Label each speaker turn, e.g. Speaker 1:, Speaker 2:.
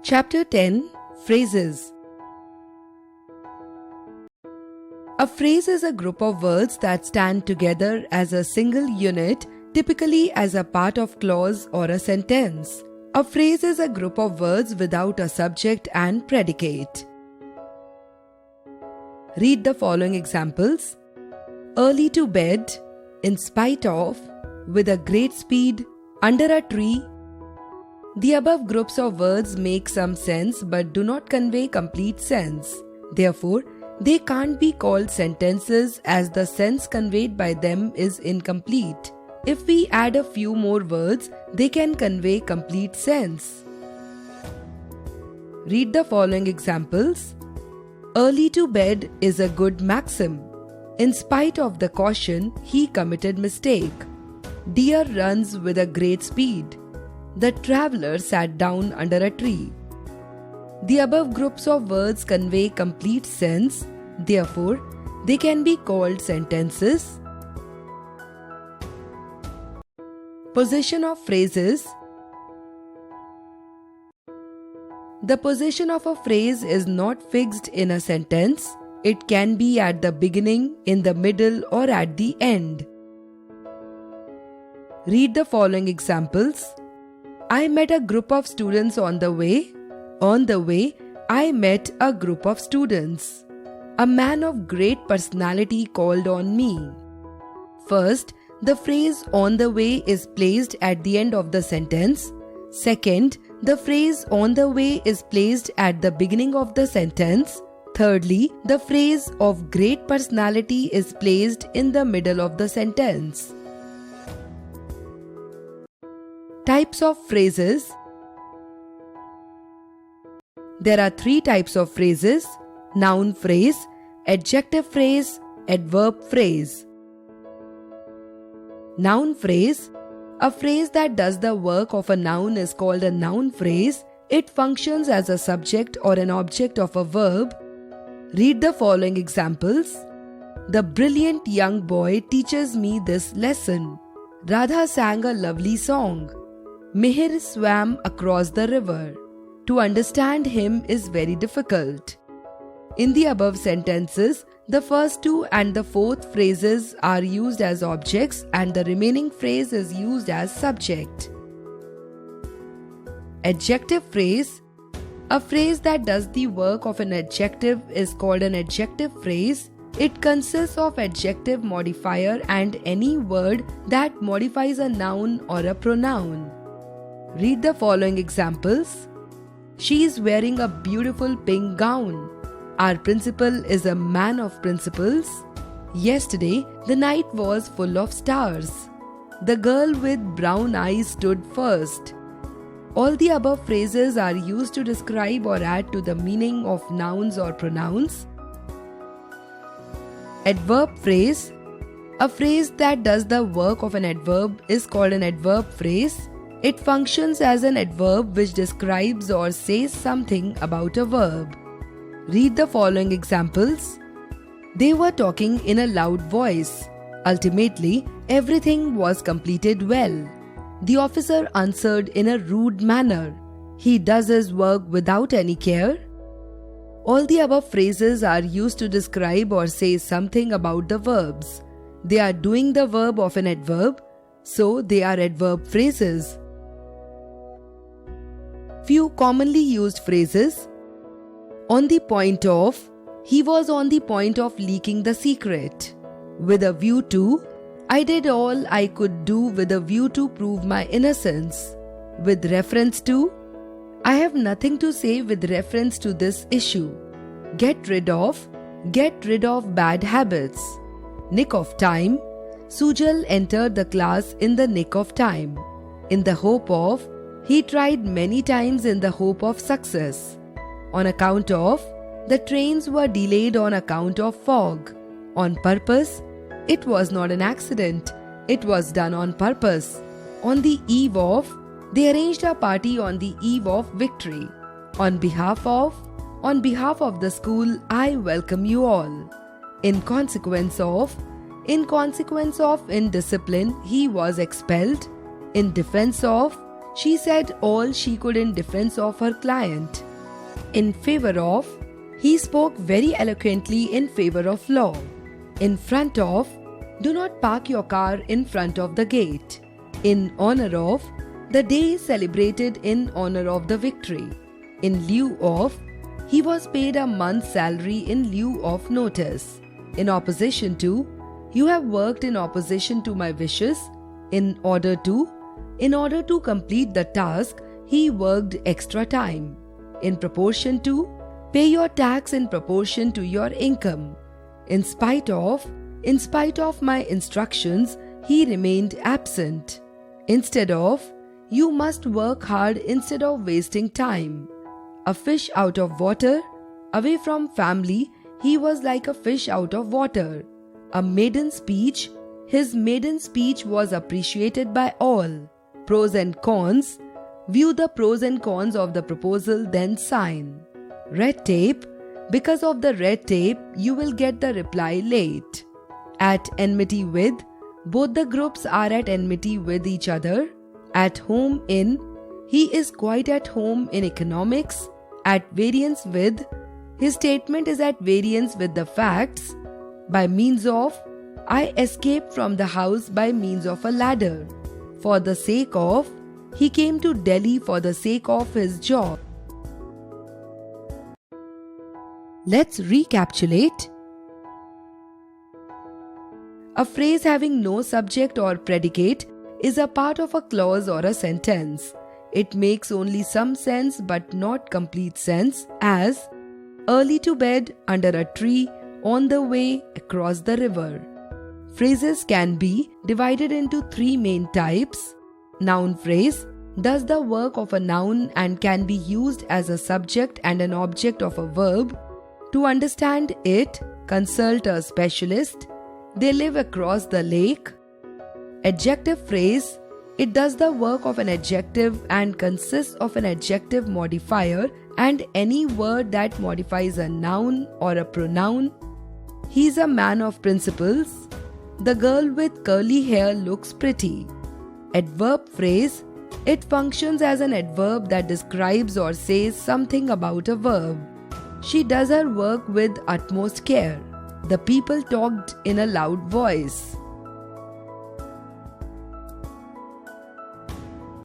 Speaker 1: Chapter 10 Phrases. A phrase is a group of words that stand together as a single unit, typically as a part of clause or a sentence. A phrase is a group of words without a subject and predicate. Read the following examples. Early to bed, in spite of, with a great speed, under a tree. The above groups of words make some sense but do not convey complete sense. Therefore, they can't be called sentences as the sense conveyed by them is incomplete. If we add a few more words, they can convey complete sense. Read the following examples. Early to bed is a good maxim. In spite of the caution, he committed mistake. Deer runs with a great speed. The traveler sat down under a tree. The above groups of words convey complete sense, therefore, they can be called sentences. Position of phrases. The position of a phrase is not fixed in a sentence. It can be at the beginning, in the middle, or at the end. Read the following examples. I met a group of students on the way. On the way, I met a group of students. A man of great personality called on me. First, the phrase on the way is placed at the end of the sentence. Second, the phrase on the way is placed at the beginning of the sentence. Thirdly, the phrase of great personality is placed in the middle of the sentence. Types of phrases. There are three types of phrases: noun phrase, adjective phrase, adverb phrase. Noun phrase. A phrase that does the work of a noun is called a noun phrase. It functions as a subject or an object of a verb. Read the following examples. The brilliant young boy teaches me this lesson. Radha sang a lovely song. Mihir swam across the river. To understand him is very difficult. In the above sentences, the first two and the fourth phrases are used as objects and the remaining phrase is used as subject. Adjective phrase. A phrase that does the work of an adjective is called an adjective phrase. It consists of adjective modifier and any word that modifies a noun or a pronoun. Read the following examples. She is wearing a beautiful pink gown. Our principal is a man of principles. Yesterday, the night was full of stars. The girl with brown eyes stood first. All the above phrases are used to describe or add to the meaning of nouns or pronouns. Adverb phrase. A phrase that does the work of an adverb is called an adverb phrase. It functions as an adverb which describes or says something about a verb. Read the following examples. They were talking in a loud voice. Ultimately, everything was completed well. The officer answered in a rude manner. He does his work without any care. All the above phrases are used to describe or say something about the verbs. They are doing the verb of an adverb, so they are adverb phrases. Few commonly used phrases. On the point of. He was on the point of leaking the secret. With a view to. I did all I could do with a view to prove my innocence. With reference to. I have nothing to say with reference to this issue. Get rid of. Get rid of bad habits. Nick of time. Sujal entered the class in the nick of time. In the hope of. He tried many times in the hope of success. On account of. The trains were delayed on account of fog. On purpose. It was not an accident. It was done on purpose. On the eve of. They arranged a party on the eve of victory. On behalf of. On behalf of the school, I welcome you all. In consequence of. In consequence of indiscipline, he was expelled. In defense of. She said all she could in defense of her client. In favor of, he spoke very eloquently in favor of law. In front of, do not park your car in front of the gate. In honor of, the day is celebrated in honor of the victory. In lieu of, he was paid a month's salary in lieu of notice. In opposition to, you have worked in opposition to my wishes. In order to complete the task, he worked extra time. In proportion to, pay your tax in proportion to your income. In spite of my instructions, he remained absent. Instead of, you must work hard instead of wasting time. A fish out of water, away from family, he was like a fish out of water. A maiden speech, his maiden speech was appreciated by all. Pros and cons, view the pros and cons of the proposal, then sign. Red tape, because of the red tape, you will get the reply late. At enmity with, both the groups are at enmity with each other. At home in, he is quite at home in economics. At variance with, his statement is at variance with the facts. By means of, I escaped from the house by means of a ladder. For the sake of, he came to Delhi for the sake of his job. Let's recapitulate. A phrase having no subject or predicate is a part of a clause or a sentence. It makes only some sense but not complete sense, as early to bed, under a tree, on the way, across the river. Phrases can be divided into three main types. Noun phrase does the work of a noun and can be used as a subject and an object of a verb. To understand it, consult a specialist. They live across the lake. Adjective phrase, it does the work of an adjective and consists of an adjective modifier and any word that modifies a noun or a pronoun. He is a man of principles. The girl with curly hair looks pretty. Adverb phrase, it functions as an adverb that describes or says something about a verb. She does her work with utmost care. The people talked in a loud voice.